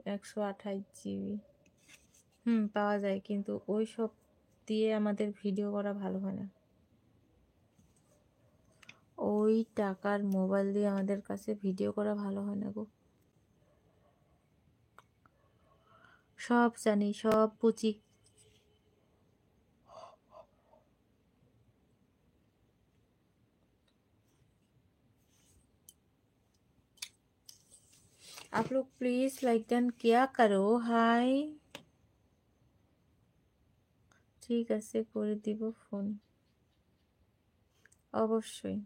128 GB। পাওয়া যায়, কিন্তু ওই সব দিয়ে আমাদের ভিডিও করা ভালো হয় না। ওই টাকার মোবাইল দিয়ে আমাদের কাছে ভিডিও করা ভালো হয় না গো। সব জানি, সব বুঝি। आप लोग प्लीज लाइक डन क्या करो। हाय, ঠিক আছে, করে দিব ফোন অবশ্যই।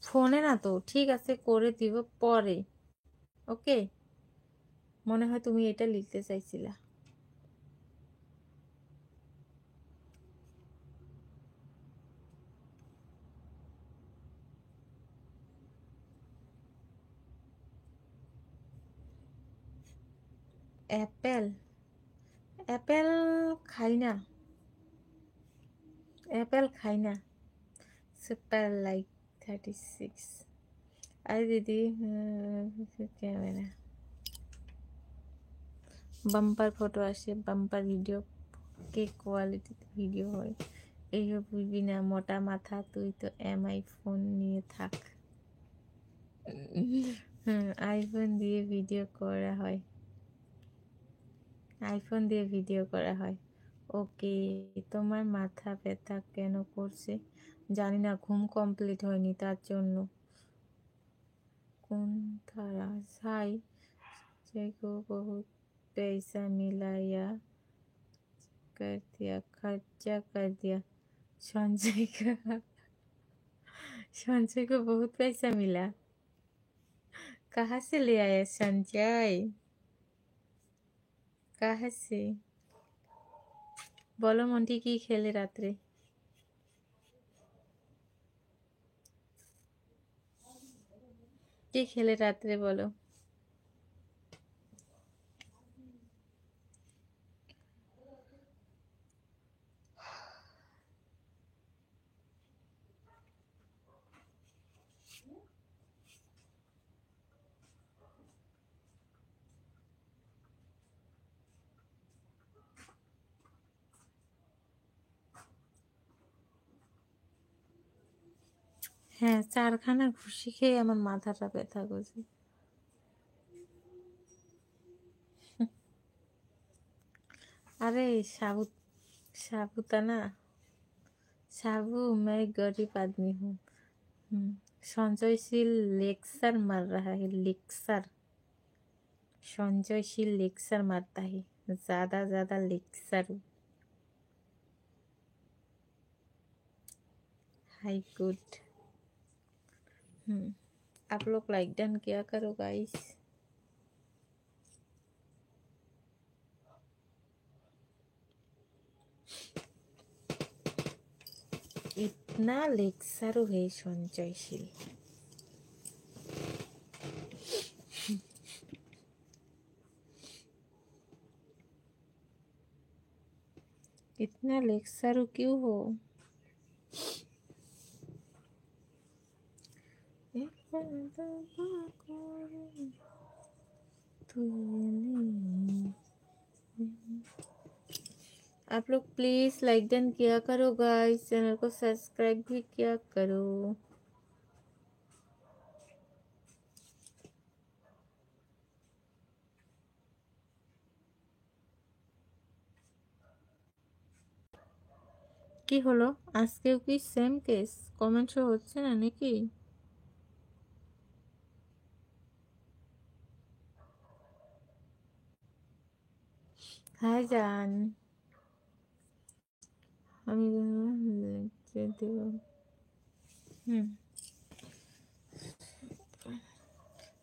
ফোনে না তো, ঠিক আছে করে দিব পরে। ওকে, মনে হয় তুমি এটা লিখতে চাইছিলা। অ্যাপেল, অ্যাপেল খাই না, অ্যাপেল খাই না। Super like 36। আরে দিদি, ক্যামেরা বাম্পার ফটো আসে, বাম্পার ভিডিও কে কোয়ালিটিতে ভিডিও হয়। এইসব বুঝবি না, মোটা মাথা, তুই তো ফোন নিয়ে থাক। আইফোন দিয়ে ভিডিও করা হয়, আইফোন দিয়ে ভিডিও করা হয়। ওকে, তোমার মাথা ব্যথা কেন করছে জানি না, ঘুম কমপ্লিট হয়নি তার জন্য। কোন তারা সাই को बहुत पैसा मिला या कर दिया, खर्चा कर दिया। संजय का, संजय को बहुत पैसा मिला। कहाँ से ले आया संजय, कहाँ से? বলো মন্টি, কি খেলে রাত্রে? কি খেলে রাত্রে বলো? হ্যাঁ, 4খানা ঘুষি খেয়ে আমার মাথাটা ব্যথা করছে। अरे साबु, साबुदाना, साबु, मैं गरीब आदमी हूँ। संजयशील लेक्चर मार रहा है, लेक्चर। संजयशील लेक्चर मारता है, ज्यादा ज्यादा लेक्चर। High good. आप लोग लाइक डन क्या करो गाइस। इतना लेक्चर है संजयशील। इतना लेक्चर क्यों हो? आप लोग प्लीज लाइक डन किया करो गाइस, चैनल को सब्सक्राइब भी किया करो। কি হলো, আজকেও কি সেম কেস? কমেন্ট শো হচ্ছে না নাকি? হাই জান, আমি লিখতে দেব।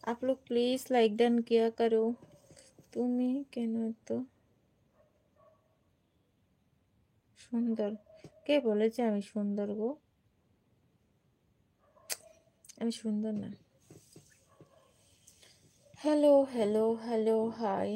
आप लोग प्लीज लाइक डन किया करो। তুমি কেন এত সুন্দর? কে বলেছে আমি সুন্দর গো? আমি সুন্দর না। Hello hello hello, high.